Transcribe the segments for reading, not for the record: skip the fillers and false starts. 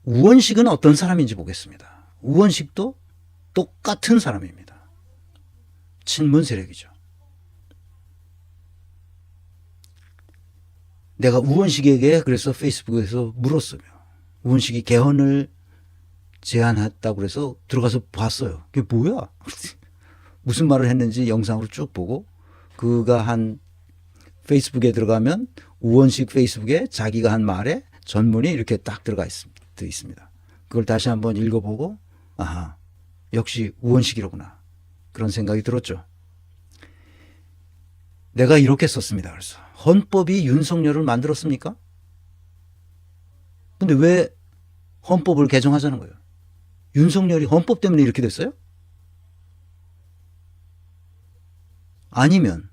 우원식은 어떤 사람인지 보겠습니다. 우원식도 똑같은 사람입니다. 친문 세력이죠. 내가 우원식에게 그래서 페이스북에서 물었어요. 우원식이 개헌을 제안했다고 그래서 들어가서 봤어요. 그게 뭐야? 무슨 말을 했는지 영상으로 쭉 보고 그가 한 페이스북에 들어가면 우원식 페이스북에 자기가 한 말에 전문이 이렇게 딱 들어가 있습니다. 그걸 다시 한번 읽어보고 아하 역시 우원식이로구나 그런 생각이 들었죠. 내가 이렇게 썼습니다. 그래서 헌법이 윤석열을 만들었습니까? 근데 왜 헌법을 개정하자는 거예요? 윤석열이 헌법 때문에 이렇게 됐어요? 아니면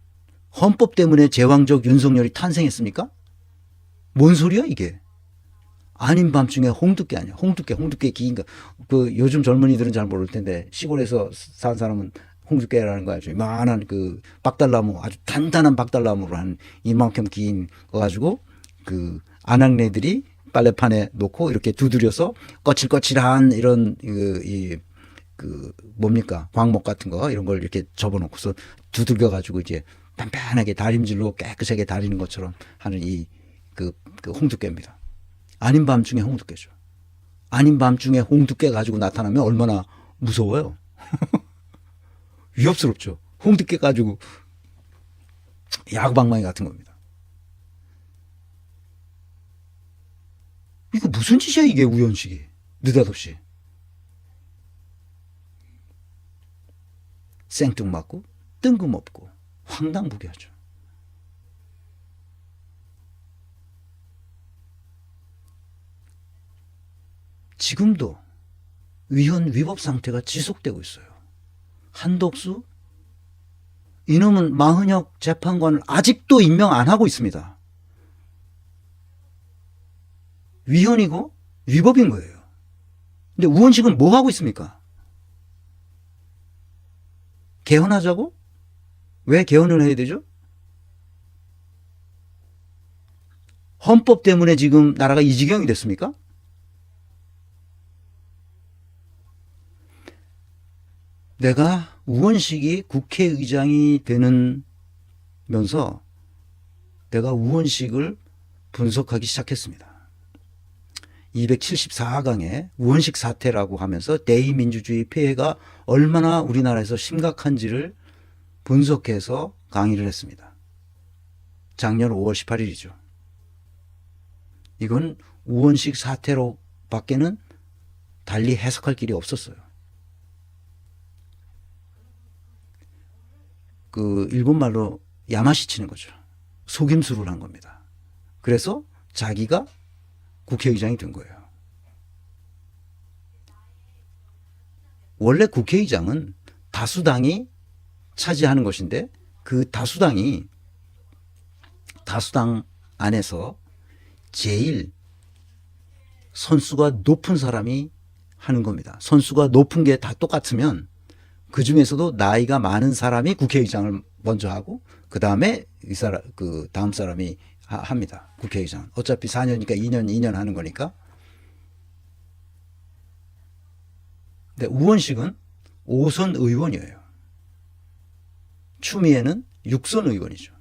헌법 때문에 제왕적 윤석열이 탄생했습니까? 뭔 소리야 이게? 아닌 밤중에 홍두깨 아니야. 홍두깨 기인가. 그 요즘 젊은이들은 잘 모를 텐데 시골에서 산 사람은 홍두깨라는 거 아주 이만한 그 박달나무 아주 단단한 박달나무로 한 이만큼 긴 거 가지고 그 아낙네들이 빨래판에 놓고 이렇게 두드려서 거칠거칠한 이런 그 뭡니까 광목 같은 거 이런 걸 이렇게 접어놓고서 두들겨 가지고 이제 단단하게 다림질로 깨끗하게 다리는 것처럼 하는 그 홍두깨입니다. 아닌 밤중에 홍두깨죠. 아닌 밤중에 홍두깨 가지고 나타나면 얼마나 무서워요. 위협스럽죠. 홍두깨 가지고 야구방망이 같은 겁니다. 이거 무슨 짓이야 이게 우연식이. 느닷없이. 생뚱맞고 뜬금없고 황당무계하죠. 지금도 위헌 위법 상태가 지속되고 있어요. 한덕수 이놈은 마흔혁 재판관을 아직도 임명 안 하고 있습니다. 위헌이고 위법인 거예요. 근데 우원식은 뭐 하고 있습니까? 개헌하자고? 왜 개헌을 해야 되죠? 헌법 때문에 지금 나라가 이 지경이 됐습니까? 내가 우원식이 국회의장이 되면서 내가 우원식을 분석하기 시작했습니다. 274강에 우원식 사태라고 하면서 대의민주주의 폐해가 얼마나 우리나라에서 심각한지를 분석해서 강의를 했습니다. 작년 5월 18일이죠. 이건 우원식 사태로 밖에는 달리 해석할 길이 없었어요. 그 일본말로 야마시 치는 거죠. 속임수를 한 겁니다. 그래서 자기가 국회의장이 된 거예요. 원래 국회의장은 다수당이 차지하는 것인데 그 다수당 안에서 제일 선수가 높은 사람이 하는 겁니다. 선수가 높은 게 다 똑같으면 그 중에서도 나이가 많은 사람이 국회의장을 먼저 하고 그 다음에 그 다음 사람이 합니다. 국회의장. 어차피 4년이니까 2년 하는 거니까. 근데 우원식은 5선 의원이에요. 추미애는 6선 의원이죠.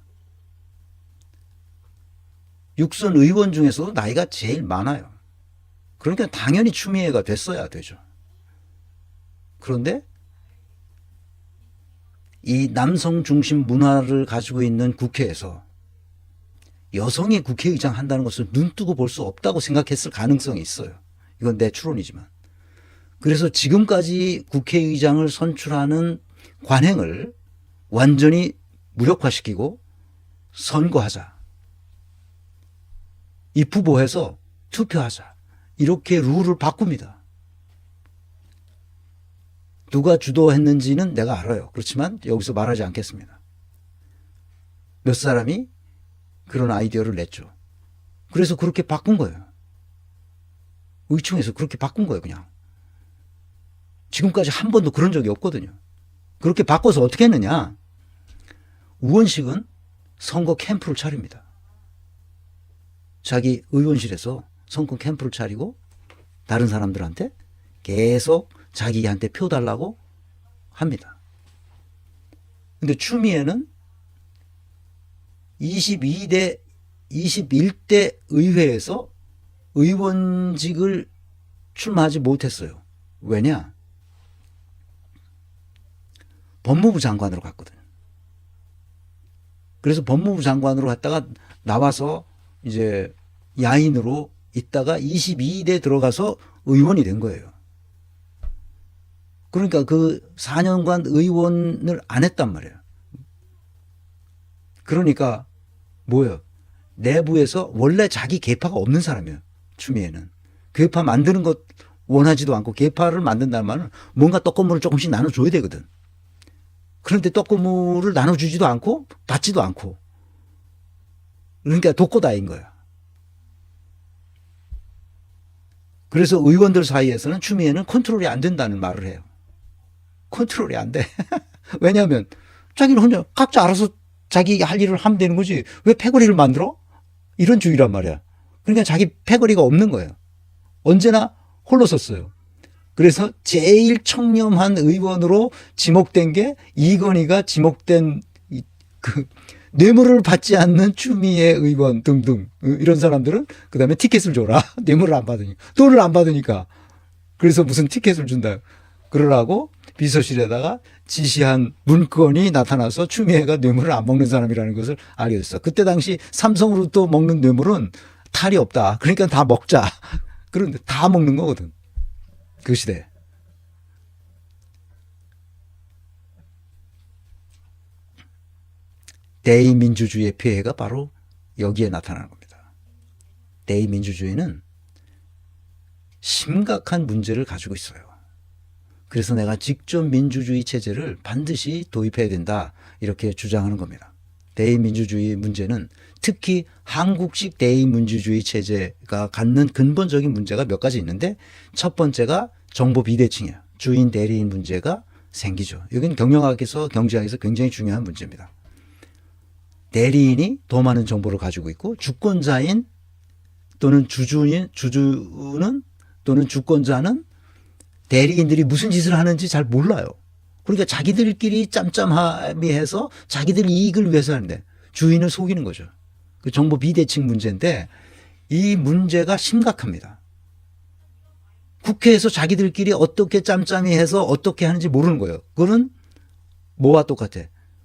6선 의원 중에서도 나이가 제일 많아요. 그러니까 당연히 추미애가 됐어야 되죠. 그런데 이 남성 중심 문화를 가지고 있는 국회에서 여성이 국회의장 한다는 것을 눈뜨고 볼 수 없다고 생각했을 가능성이 있어요. 이건 내 추론이지만. 그래서 지금까지 국회의장을 선출하는 관행을 완전히 무력화시키고 선거하자. 입후보해서 투표하자. 이렇게 룰을 바꿉니다. 누가 주도했는지는 내가 알아요. 그렇지만 여기서 말하지 않겠습니다. 몇 사람이 그런 아이디어를 냈죠. 그래서 그렇게 바꾼 거예요. 의총에서 그렇게 바꾼 거예요, 그냥. 지금까지 한 번도 그런 적이 없거든요. 그렇게 바꿔서 어떻게 했느냐? 우원식은 선거 캠프를 차립니다. 자기 의원실에서 선거 캠프를 차리고 다른 사람들한테 계속 자기한테 표 달라고 합니다. 근데 추미애는 21대 의회에서 의원직을 출마하지 못했어요. 왜냐? 법무부 장관으로 갔거든. 그래서 법무부 장관으로 갔다가 나와서 이제 야인으로 있다가 22대 들어가서 의원이 된 거예요. 그러니까 그 4년간 의원을 안 했단 말이에요. 그러니까 뭐예요? 내부에서 원래 자기 계파가 없는 사람이에요. 추미애는. 계파 만드는 것 원하지도 않고 계파를 만든다는 말은 뭔가 떡고물을 조금씩 나눠줘야 되거든. 그런데 떡고물을 나눠주지도 않고 받지도 않고. 그러니까 독고다인 거야. 그래서 의원들 사이에서는 추미애는 컨트롤이 안 된다는 말을 해요. 컨트롤이 안 돼. 왜냐하면 자기는 혼자 각자 알아서 자기 할 일을 하면 되는 거지. 왜 패거리를 만들어? 이런 주의란 말이야. 그러니까 자기 패거리가 없는 거예요. 언제나 홀로 섰어요. 그래서 제일 청렴한 의원으로 지목된 게 이건희가 지목된 그 뇌물을 받지 않는 추미애 의원 등등 이런 사람들은 그다음에 티켓을 줘라. 뇌물을 안 받으니까. 돈을 안 받으니까. 그래서 무슨 티켓을 준다. 그러라고 비서실에다가 지시한 문건이 나타나서 추미애가 뇌물을 안 먹는 사람이라는 것을 알게 됐어. 그때 당시 삼성으로 또 먹는 뇌물은 탈이 없다. 그러니까 다 먹자. 그런데 다 먹는 거거든. 그 시대. 대의민주주의의 폐해가 바로 여기에 나타나는 겁니다. 대의민주주의는 심각한 문제를 가지고 있어요. 그래서 내가 직접 민주주의 체제를 반드시 도입해야 된다 이렇게 주장하는 겁니다. 대의민주주의 문제는 특히 한국식 대의민주주의 체제가 갖는 근본적인 문제가 몇 가지 있는데 첫 번째가 정보 비대칭이에요. 주인 대리인 문제가 생기죠. 여기는 경영학에서 경제학에서 굉장히 중요한 문제입니다. 대리인이 더 많은 정보를 가지고 있고 주권자인 또는 주주는 또는 주권자는 대리인들이 무슨 짓을 하는지 잘 몰라요. 그러니까 자기들끼리 짬짬합의해서 자기들 이익을 위해서 하는데 주인을 속이는 거죠. 그 정보 비대칭 문제인데 이 문제가 심각합니다. 국회에서 자기들끼리 어떻게 짬짬이 해서 어떻게 하는지 모르는 거예요. 그거는 뭐와 똑같아.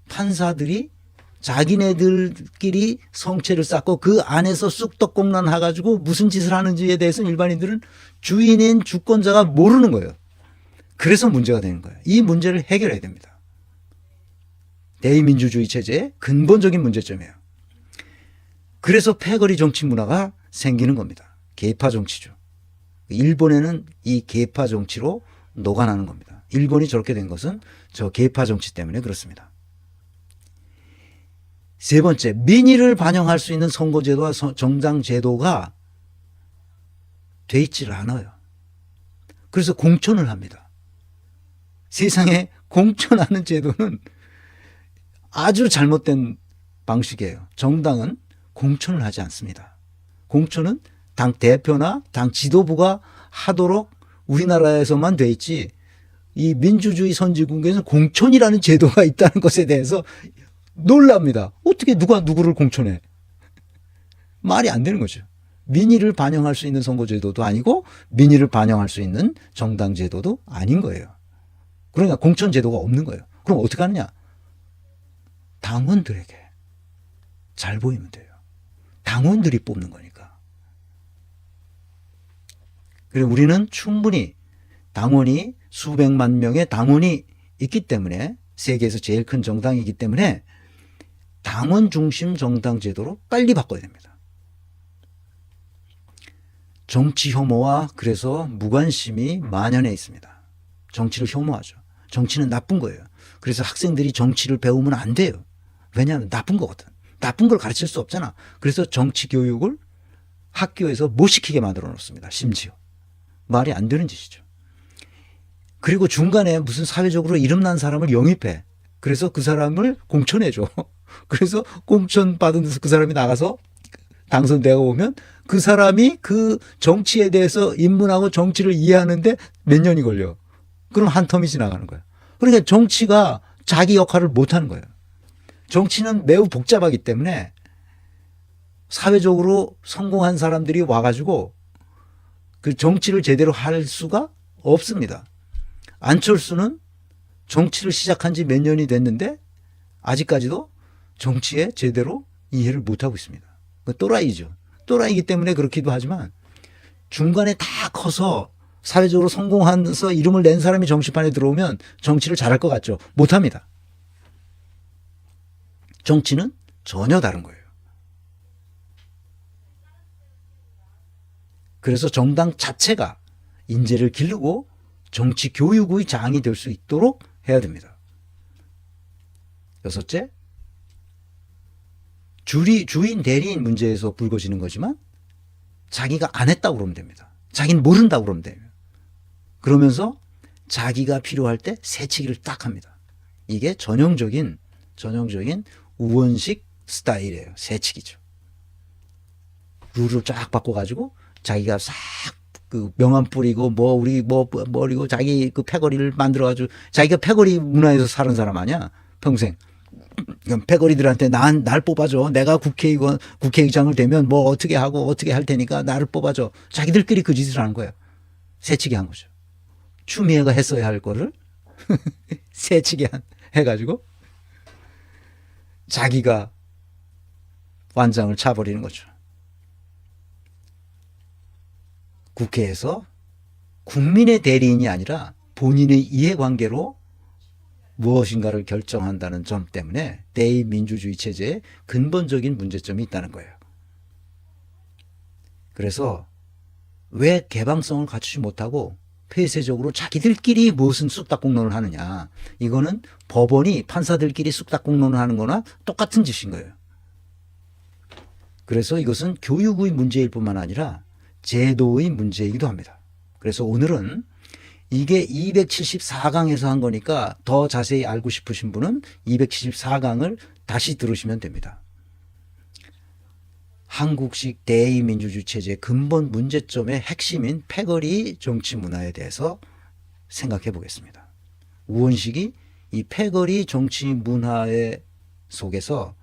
판사들이 자기네들끼리 성체를 쌓고 그 안에서 쑥떡공란 해가지고 무슨 짓을 하는지에 대해서는 일반인들은 주인인 주권자가 모르는 거예요. 그래서 문제가 되는 거예요. 이 문제를 해결해야 됩니다. 대의민주주의 체제의 근본적인 문제점이에요. 그래서 패거리 정치 문화가 생기는 겁니다. 계파 정치죠. 일본에는 이 계파 정치로 녹아나는 겁니다. 일본이 저렇게 된 것은 저 계파 정치 때문에 그렇습니다. 세 번째, 민의를 반영할 수 있는 선거제도와 정당제도가 돼 있지를 않아요. 그래서 공천을 합니다. 세상에 공천하는 제도는 아주 잘못된 방식이에요. 정당은 공천을 하지 않습니다. 공천은 당 대표나 당 지도부가 하도록 우리나라에서만 돼 있지 이 민주주의 선진국에서는 공천이라는 제도가 있다는 것에 대해서 놀랍니다. 어떻게 누가 누구를 공천해? 말이 안 되는 거죠. 민의를 반영할 수 있는 선거제도도 아니고 민의를 반영할 수 있는 정당제도도 아닌 거예요. 그러니까 공천제도가 없는 거예요. 그럼 어떻게 하느냐? 당원들에게 잘 보이면 돼요. 당원들이 뽑는 거니까. 그리고 우리는 충분히 당원이 수백만 명의 당원이 있기 때문에 세계에서 제일 큰 정당이기 때문에 당원 중심 정당 제도로 빨리 바꿔야 됩니다. 정치 혐오와 그래서 무관심이 만연해 있습니다. 정치를 혐오하죠. 정치는 나쁜 거예요. 그래서 학생들이 정치를 배우면 안 돼요. 왜냐하면 나쁜 거거든. 나쁜 걸 가르칠 수 없잖아. 그래서 정치 교육을 학교에서 못 시키게 만들어 놓습니다. 심지어. 말이 안 되는 짓이죠. 그리고 중간에 무슨 사회적으로 이름난 사람을 영입해. 그래서 그 사람을 공천해줘. 그래서 공천 받은 그 사람이 나가서 당선되어 오면 그 사람이 그 정치에 대해서 입문하고 정치를 이해하는데 몇 년이 걸려. 그럼 한 텀이 지나가는 거야. 그러니까 정치가 자기 역할을 못하는 거예요. 정치는 매우 복잡하기 때문에 사회적으로 성공한 사람들이 와가지고 그 정치를 제대로 할 수가 없습니다. 안철수는 정치를 시작한 지 몇 년이 됐는데 아직까지도 정치에 제대로 이해를 못하고 있습니다. 또라이죠. 또라이기 때문에 그렇기도 하지만 중간에 다 커서 사회적으로 성공하면서 이름을 낸 사람이 정치판에 들어오면 정치를 잘할 것 같죠. 못합니다. 정치는 전혀 다른 거예요. 그래서 정당 자체가 인재를 기르고 정치 교육의 장이 될 수 있도록 해야 됩니다. 여섯째, 주인 대리인 문제에서 불거지는 거지만 자기가 안 했다고 그러면 됩니다. 자기는 모른다고 그러면 돼요. 그러면서 자기가 필요할 때 새치기를 딱 합니다. 이게 전형적인 우원식 스타일이에요. 새치기죠. 룰을 쫙 바꿔가지고 자기가 싹 그 명함 뿌리고 그리고 자기 그 패거리를 만들어가지고 자기가 패거리 문화에서 사는 사람 아니야 평생. 패거리들한테 날 뽑아줘. 내가 국회의장을 되면 뭐 어떻게 하고 어떻게 할 테니까 나를 뽑아줘. 자기들끼리 그 짓을 하는 거예요. 새치기 한 거죠. 추미애가 했어야 할 거를 새치기 해가지고 자기가 완장을 차버리는 거죠. 국회에서 국민의 대리인이 아니라 본인의 이해관계로 무엇인가를 결정한다는 점 때문에 대의민주주의 체제에 근본적인 문제점이 있다는 거예요. 그래서 왜 개방성을 갖추지 못하고 폐쇄적으로 자기들끼리 무슨 쑥닥공론을 하느냐. 이거는 법원이 판사들끼리 쑥닥공론을 하는 거나 똑같은 짓인 거예요. 그래서 이것은 교육의 문제일 뿐만 아니라 제도의 문제이기도 합니다. 그래서 오늘은 이게 274강에서 한 거니까 더 자세히 알고 싶으신 분은 274강을 다시 들으시면 됩니다. 한국식 대의민주주의 체제의 근본 문제점의 핵심인 패거리 정치 문화에 대해서 생각해 보겠습니다. 우원식이 이 패거리 정치 문화의 속에서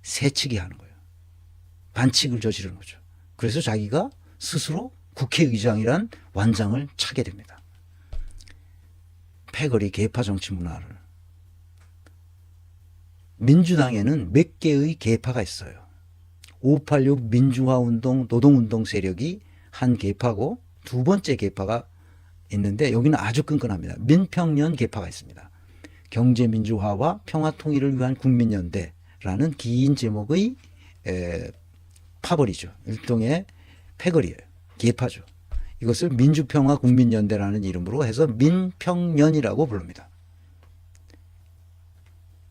새치기 하는 거예요. 반칙을 저지르는 거죠. 그래서 자기가 스스로 국회의장이란 완장을 차게 됩니다. 패거리 계파 정치 문화를. 민주당에는 몇 개의 계파가 있어요. 586 민주화운동 노동운동 세력이 한 계파고 두 번째 계파가 있는데 여기는 아주 끈끈합니다. 민평연 계파가 있습니다. 경제민주화와 평화통일을 위한 국민연대라는 긴 제목의 파벌이죠. 일종의 패거리예요. 계파죠. 이것을 민주평화 국민연대라는 이름으로 해서 민평연이라고 부릅니다.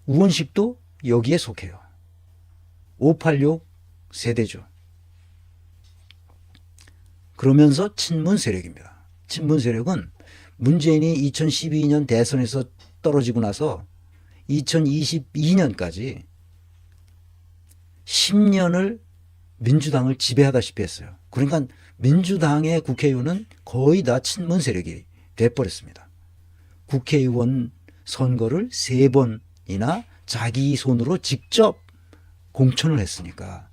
우원식도 여기에 속해요. 586 세대죠. 그러면서 친문 세력입니다. 친문 세력은 문재인이 2012년 대선에서 떨어지고 나서 2022년까지 10년을 민주당을 지배하다시피 했어요. 그러니까 민주당의 국회의원은 거의 다 친문 세력이 돼버렸습니다. 국회의원 선거를 3번이나 자기 손으로 직접 공천을 했으니까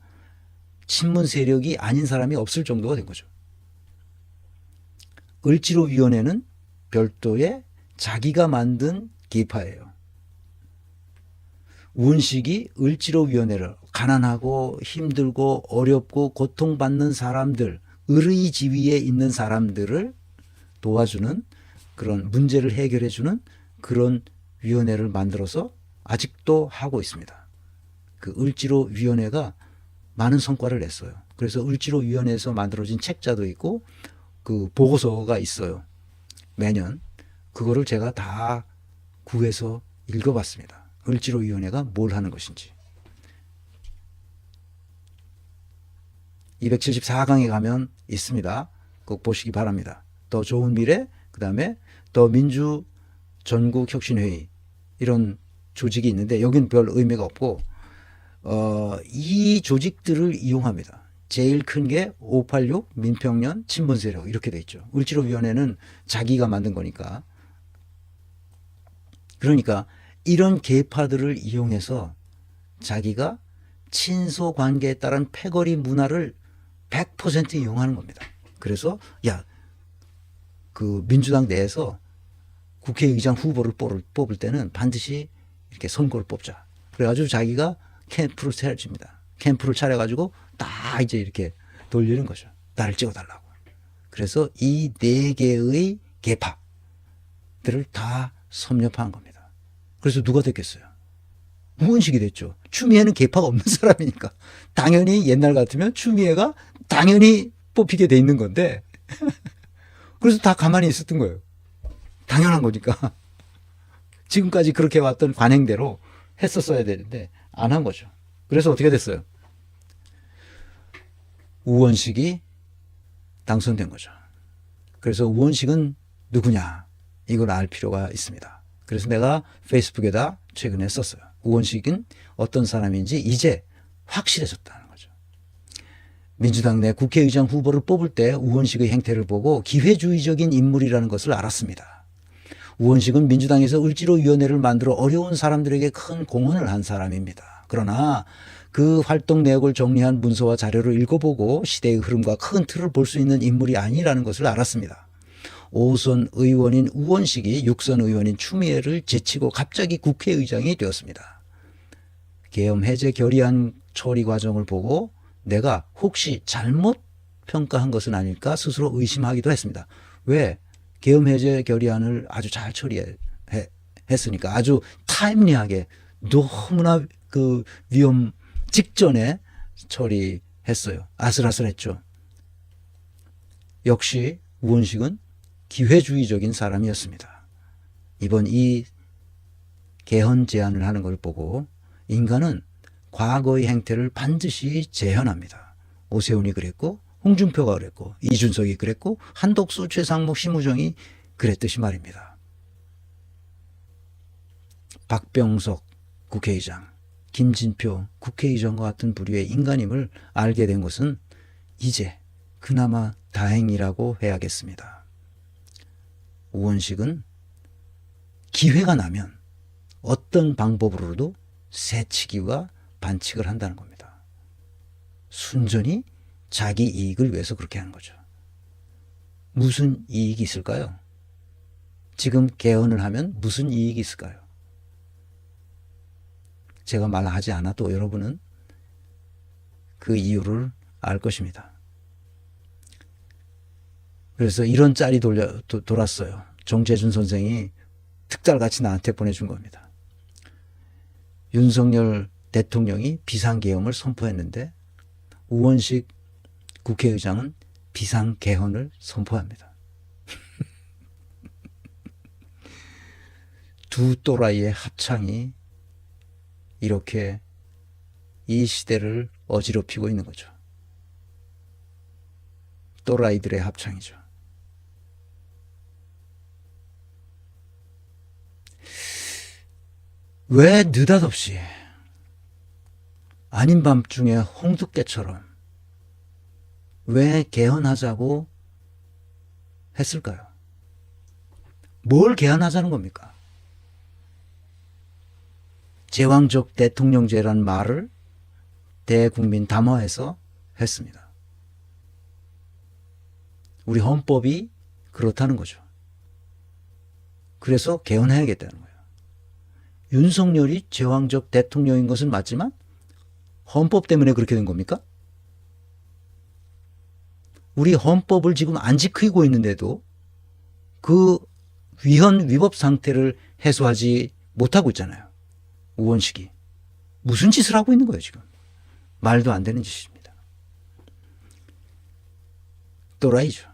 친문 세력이 아닌 사람이 없을 정도가 된 거죠. 을지로위원회는 별도의 자기가 만든 계파예요. 우원식이 을지로위원회를 가난하고 힘들고 어렵고 고통받는 사람들, 을의 지위에 있는 사람들을 도와주는 그런 문제를 해결해주는 그런 위원회를 만들어서 아직도 하고 있습니다. 그 을지로위원회가 많은 성과를 냈어요. 그래서 을지로위원회에서 만들어진 책자도 있고 그 보고서가 있어요. 매년 그거를 제가 다 구해서 읽어봤습니다. 을지로위원회가 뭘 하는 것인지. 274강에 가면 있습니다. 꼭 보시기 바랍니다. 더 좋은 미래, 그 다음에 더 민주 전국혁신회의 이런 조직이 있는데 여기는 별 의미가 없고 이 조직들을 이용합니다. 제일 큰 게 586 민평련 친문세력 이렇게 돼 있죠. 을지로위원회는 자기가 만든 거니까. 그러니까 이런 계파들을 이용해서 자기가 친소 관계에 따른 패거리 문화를 100% 이용하는 겁니다. 그래서 그 민주당 내에서 국회의장 후보를 뽑을 때는 반드시 이렇게 선거를 뽑자. 그래가지고 자기가 캠프를 차려줍니다. 캠프를 차려가지고 딱 이제 이렇게 돌리는 거죠. 나를 찍어달라고. 그래서 이 4개의 계파들을 다 섭렵한 겁니다. 그래서 누가 됐겠어요? 우원식이 됐죠. 추미애는 계파가 없는 사람이니까. 당연히 옛날 같으면 추미애가 당연히 뽑히게 돼 있는 건데 그래서 다 가만히 있었던 거예요. 당연한 거니까. 지금까지 그렇게 왔던 관행대로 했었어야 되는데 안 한 거죠. 그래서 어떻게 됐어요? 우원식이 당선된 거죠. 그래서 우원식은 누구냐 이걸 알 필요가 있습니다. 그래서 내가 페이스북에다 최근에 썼어요. 우원식은 어떤 사람인지 이제 확실해졌다는 거죠. 민주당 내 국회의장 후보를 뽑을 때 우원식의 행태를 보고 기회주의적인 인물이라는 것을 알았습니다. 우원식은 민주당에서 을지로위원회를 만들어 어려운 사람들에게 큰 공헌을 한 사람입니다. 그러나 그 활동 내역을 정리한 문서와 자료를 읽어보고 시대의 흐름과 큰 틀을 볼 수 있는 인물이 아니라는 것을 알았습니다. 5선 의원인 우원식이 6선 의원인 추미애를 제치고 갑자기 국회의장이 되었습니다. 계엄 해제 결의안 처리 과정을 보고 내가 혹시 잘못 평가한 것은 아닐까 스스로 의심하기도 했습니다. 왜? 계엄 해제 결의안을 아주 잘 처리했으니까 아주 타임리하게 너무나 그 위험 직전에 처리했어요. 아슬아슬했죠. 역시 우원식은 기회주의적인 사람이었습니다. 이번 이 개헌 제안을 하는 걸 보고 인간은 과거의 행태를 반드시 재현합니다. 오세훈이 그랬고 홍준표가 그랬고 이준석이 그랬고 한덕수, 최상목, 심우정이 그랬듯이 말입니다. 박병석 국회의장, 김진표 국회의장과 같은 부류의 인간임을 알게 된 것은 이제 그나마 다행이라고 해야겠습니다. 우원식은 기회가 나면 어떤 방법으로도 새치기와 반칙을 한다는 겁니다. 순전히 자기 이익을 위해서 그렇게 하는 거죠. 무슨 이익이 있을까요? 지금 개헌을 하면 무슨 이익이 있을까요? 제가 말하지 않아도 여러분은 그 이유를 알 것입니다. 그래서 이런 짤이 돌았어요. 정재준 선생이 특달같이 나한테 보내준 겁니다. 윤석열 대통령이 비상계엄을 선포했는데 우원식 국회의장은 비상개헌을 선포합니다. 두 또라이의 합창이 이렇게 이 시대를 어지럽히고 있는 거죠. 또라이들의 합창이죠. 왜 느닷없이 아닌 밤중에 홍두깨처럼 왜 개헌하자고 했을까요? 뭘 개헌하자는 겁니까? 제왕적 대통령제라는 말을 대국민 담화에서 했습니다. 우리 헌법이 그렇다는 거죠. 그래서 개헌해야겠다는 거예요. 윤석열이 제왕적 대통령인 것은 맞지만 헌법 때문에 그렇게 된 겁니까? 우리 헌법을 지금 안 지키고 있는데도 그 위헌 위법 상태를 해소하지 못하고 있잖아요. 우원식이. 무슨 짓을 하고 있는 거예요 지금. 말도 안 되는 짓입니다. 또라이죠.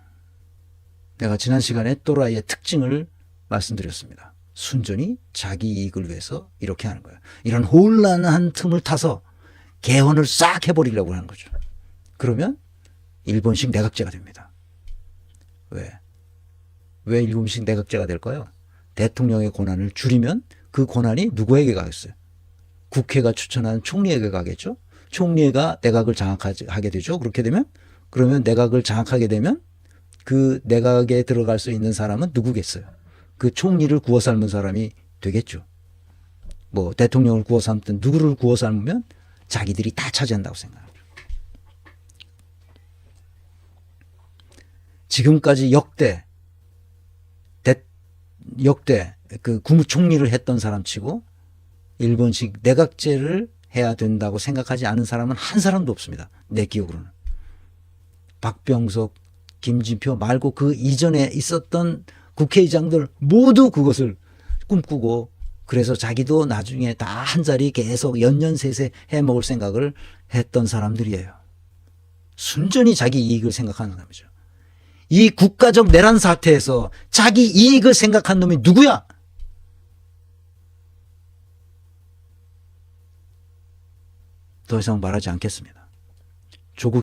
내가 지난 시간에 또라이의 특징을 말씀드렸습니다. 순전히 자기 이익을 위해서 이렇게 하는 거예요. 이런 혼란한 틈을 타서 개헌을 싹 해버리려고 하는 거죠. 그러면 일본식 내각제가 됩니다. 왜? 왜 일본식 내각제가 될까요? 대통령의 권한을 줄이면 그 권한이 누구에게 가겠어요? 국회가 추천한 총리에게 가겠죠? 총리가 내각을 장악하게 되죠. 그렇게 되면 그러면 내각을 장악하게 되면 그 내각에 들어갈 수 있는 사람은 누구겠어요? 그 총리를 구워 삶은 사람이 되겠죠. 뭐 대통령을 구워 삶든 누구를 구워 삶으면 자기들이 다 차지한다고 생각합니다. 지금까지 역대 그 국무총리를 했던 사람치고 일본식 내각제를 해야 된다고 생각하지 않은 사람은 한 사람도 없습니다. 내 기억으로는. 박병석, 김진표 말고 그 이전에 있었던 국회의장들 모두 그것을 꿈꾸고 그래서 자기도 나중에 다 한 자리 계속 연년세세 해먹을 생각을 했던 사람들이에요. 순전히 자기 이익을 생각하는 사람이죠. 이 국가적 내란 사태에서 자기 이익을 생각한 놈이 누구야? 더 이상 말하지 않겠습니다. 조국